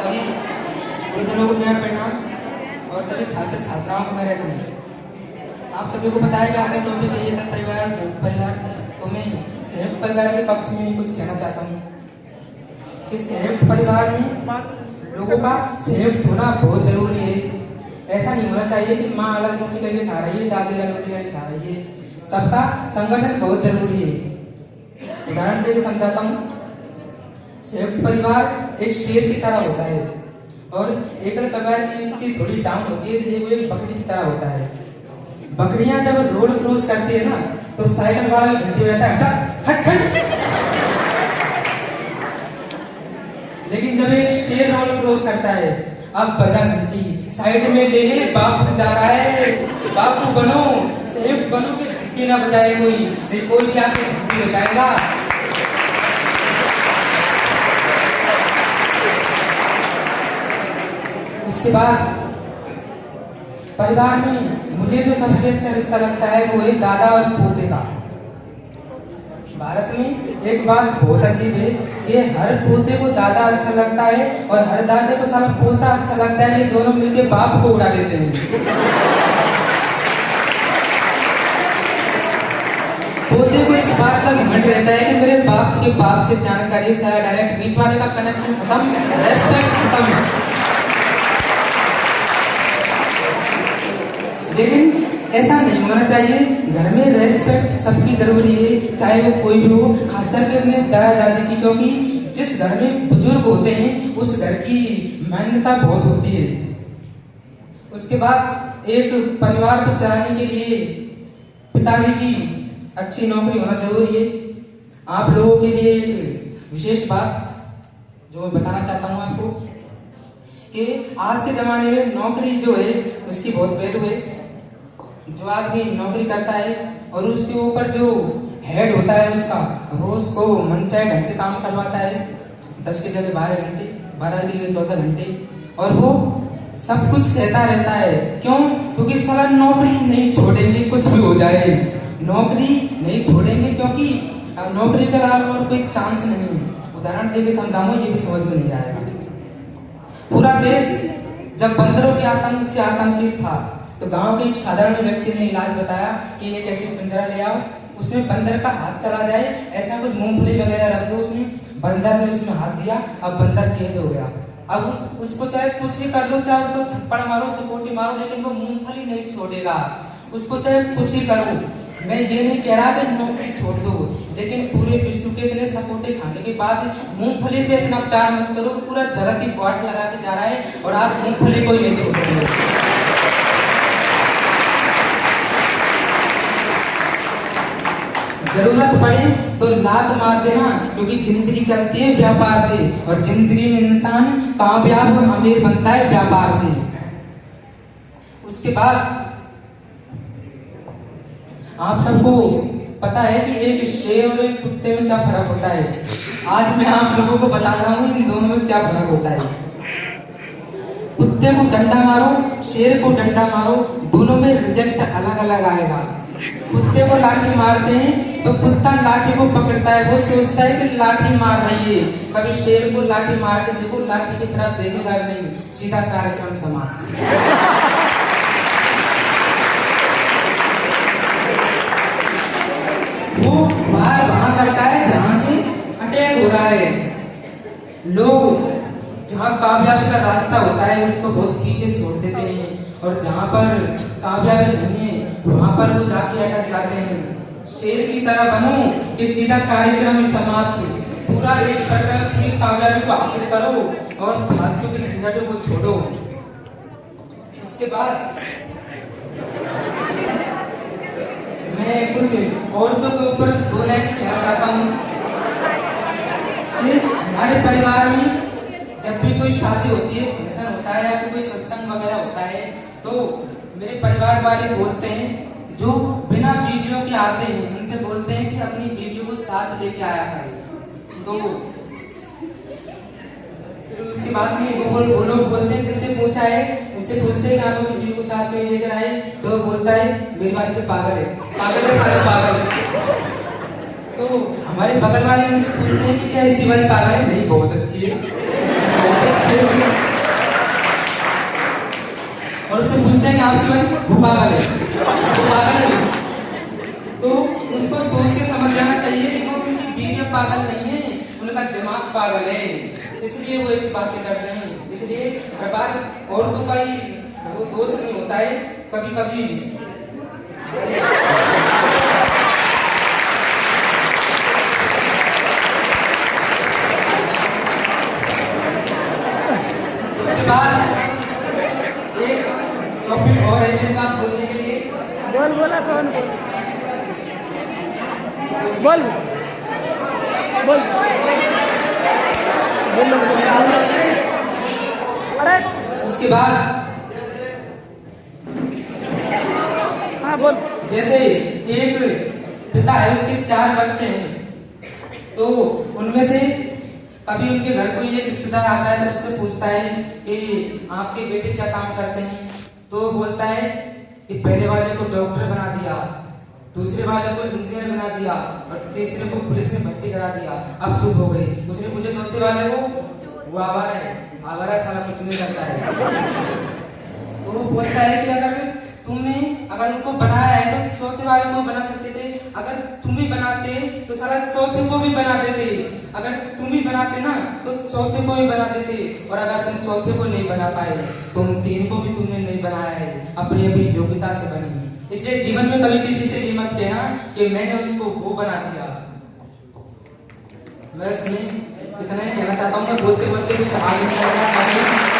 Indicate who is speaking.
Speaker 1: सभी गुरुजनों को मेरा प्रणाम और सभी छात्र छात्राओं को मेरा स्नेह। आप सभी को पता है कि आगे टॉपिक है ये परिवार और संयुक्त परिवार। तो मैं संयुक्त परिवार के पक्ष में कुछ कहना चाहता हूँ कि संयुक्त परिवार में लोगों का संयुक्त होना बहुत जरूरी है। ऐसा नहीं होना चाहिए कि माँ अलग रोटी करके खा रही है, दादी अलग रोटी करके खा रही है। सबका संगठन बहुत जरूरी है। उदाहरण देकर समझाता हूँ। संयुक्त परिवार एक शेर की तरह होता है और एकल परिवार की स्थिति थोड़ी डाउन होती है, इसलिए वो एक बकरी की तरह होता है। बकरियां जब रोड क्रॉस करती है ना तो साइकिल वाला भी घंटी बजाता है, हट हट। लेकिन जब एक शेर रोड क्रॉस करता है, अब बजा घंटी, साइड में ले ले, बापू जा रहा है, बापू बनो, संयुक्त बनो कि घंटी ना बजाए कोई, नहीं कोई भी आके घंटी बजाएगा। उसके बाद परिवार में मुझे जो सबसे अच्छा रिश्ता लगता है वो है दादा और पोते का। भारत में एक बात बहुत अजीब है कि हर पोते को दादा अच्छा लगता है और हर दादे को साला पोता अच्छा लगता है। ये दोनों मिलके बाप को उड़ा देते हैं। पोते को इस बात का घमंड रहता है कि मेरे बाप के बाप से जानकारी सारा डायरेक्ट, बीच वाले का कनेक्शन खत्म, रेस्पेक्ट खत्म। लेकिन ऐसा नहीं होना चाहिए। घर में रेस्पेक्ट सबकी जरूरी है, चाहे वो कोई भी हो, खासकर के अपने दादा दादी की, क्योंकि जिस घर में बुजुर्ग होते हैं उस घर की मान्यता बहुत होती है। उसके बाद एक परिवार को चलाने के लिए पिताजी की अच्छी नौकरी होना जरूरी है। आप लोगों के लिए एक विशेष बात जो मैं बताना चाहता हूँ आपको कि आज के जमाने में नौकरी जो है उसकी बहुत वैल्यू है। जो आदमी नौकरी करता है और उसके ऊपर जो हेड होता है उसका, वो उसको मनचाहे ढंग से काम करवाता है, 10 की जगह 12 घंटे, 12 की जगह 14 घंटे, और वो सब कुछ सहता रहता है। क्यों? क्योंकि साला नौकरी नहीं छोड़ेंगे, कुछ भी हो जाए नौकरी नहीं छोड़ेंगे, क्योंकि नौकरी के अलावा और कोई चांस नहीं। उदाहरण देके समझाऊंगा, ये भी समझ में नहीं आएगा। पूरा देश जब बंदरों के आतंक से आतंकित था तो गांव के एक साधारण व्यक्ति ने इलाज बताया कि एक ऐसी पिंजरा ले आओ, उसमें बंदर का हाथ चला जाए, ऐसा कुछ मूंगफली वगैरह रख दो उसमें। बंदर ने उसमें हाथ दिया, अब बंदर कैद हो गया। अब उसको चाहे कुछ ही कर लो, चाहे उसको थप्पड़ मारो, सपोर्टी मारो, लेकिन वो मूंगफली नहीं छोड़ेगा। उसको चाहे कुछ ही करो। मैं ये नहीं कह रहा कि नौकरी छोड़ दो, लेकिन पूरे विश्व के इतने सपोर्टे खाने के बाद मूंगफली से इतना प्यार मत करो कि पूरा जगत ही बाट लगा के जा रहा है और आप मूंगफली को ही नहीं छोड़ रहे। जरूरत पड़े तो लात मार देना, क्योंकि जिंदगी चलती है व्यापार से और जिंदगी में इंसान कामयाब और अमीर बनता है व्यापार से। उसके बाद आप सबको पता है कि एक शेर और एक कुत्ते में क्या फर्क होता है। आज मैं आप लोगों को बता रहा हूँ इन दोनों में क्या फर्क होता है। कुत्ते को डंडा मारो, शेर को डंडा मारो, दोनों में रिजल्ट अलग अलग आएगा। कुत्ते को लाठी मारते हैं तो कुत्ता लाठी को पकड़ता है, वो सोचता है कि लाठी मार रही है। कभी शेर को लाठी मार के देखो, लाठी की तरफ देखेगा नहीं, सीधा कार्यक्रम समाप्त। वो वहां करता है जहां से अटैक हो रहा है। लोग जहां कामयाबी का रास्ता होता है उसको बहुत पीछे छोड़ देते हैं, और जहां पर कामयाबी नहीं है वहां पर वो जाके अटक जाते हैं। शेर की तरह बनो कि सीधा कार्यक्रम ही समाप्त। पूरा एक कर फिर कामयाबी को हासिल करो और फालतू की झंझटों को छोड़ो। उसके बाद मैं कुछ औरतों के ऊपर 2 लाइन कहना चाहता हूँ कि हमारे परिवार में जब भी कोई शादी होती है, फंक्शन होता है या कोई सत्संग वगैरह होता है, तो मेरे परिवार वाले बोलते हैं, जो बिना बीवियों के आते हैं उनसे बोलते हैं कि अपनी बीवियों को साथ लेके आया करें। तो फिर उसके बाद में वो लोग बोलते हैं, जिससे पूछा है उससे पूछते हैं कि आप अपनी बीवी को साथ में लेकर आए, तो बोलता है मेरी वाली तो पागल है, पागल है, सारे पागल। तो हमारे बगल वाले उनसे पूछते हैं कि क्या इसकी वाली पागल है? नहीं, बहुत अच्छी है। बहुत अच्छे हैं। और उससे पूछते हैं कि आपकी वाली वो पागल है, वो पागल है। तो उसको सोच के समझ जाना चाहिए कि वो उनकी बीवियां पागल नहीं है, उनका दिमाग पागल है, इसलिए वो ऐसी बातें करते हैं। इसलिए हर बार औरतों का ही वो दोष नहीं होता है, कभी कभी उसके बाद एक टॉपिक और है मेरे पास बोलने के लिए।
Speaker 2: बोल बोला सोन बोल बोल बोल अरे
Speaker 1: उसके बाद
Speaker 2: हाँ बोल।
Speaker 1: जैसे एक पिता है, उसके 4 बच्चे हैं, तो उनमें से कभी उनके घर कोई एक रिश्तेदार आता है तो उससे पूछता है कि आपके बेटे क्या काम करते हैं, तो बोलता है कि पहले वाले को डॉक्टर बना दिया, दूसरे वाले को इंजीनियर बना दिया और तीसरे को पुलिस में भर्ती करा दिया। अब चुप हो गई। उसने पूछा चौथे वाले को, वो आवारा है, आवारा साला कुछ नहीं करता है। तो वो बोलता है कि अगर उनको बनाया है तो चौथे वाले को बना सकते थे, अगर तुम ही बनाते तो साला चौथे को भी बना देते, अगर तुम ही बनाते ना तो चौथे को भी बना देते, और अगर तुम चौथे को नहीं बना पाए तो उन 3 को भी तुमने नहीं बनाया है, अपनी अपनी योग्यता से बनी। इसलिए जीवन में कभी किसी से ये मत कहना कि मैंने उसको वो बना दिया। बस मैं इतना ही कहना चाहता हूँ। मैं बोलते बोलते कुछ आगे नहीं बढ़ना।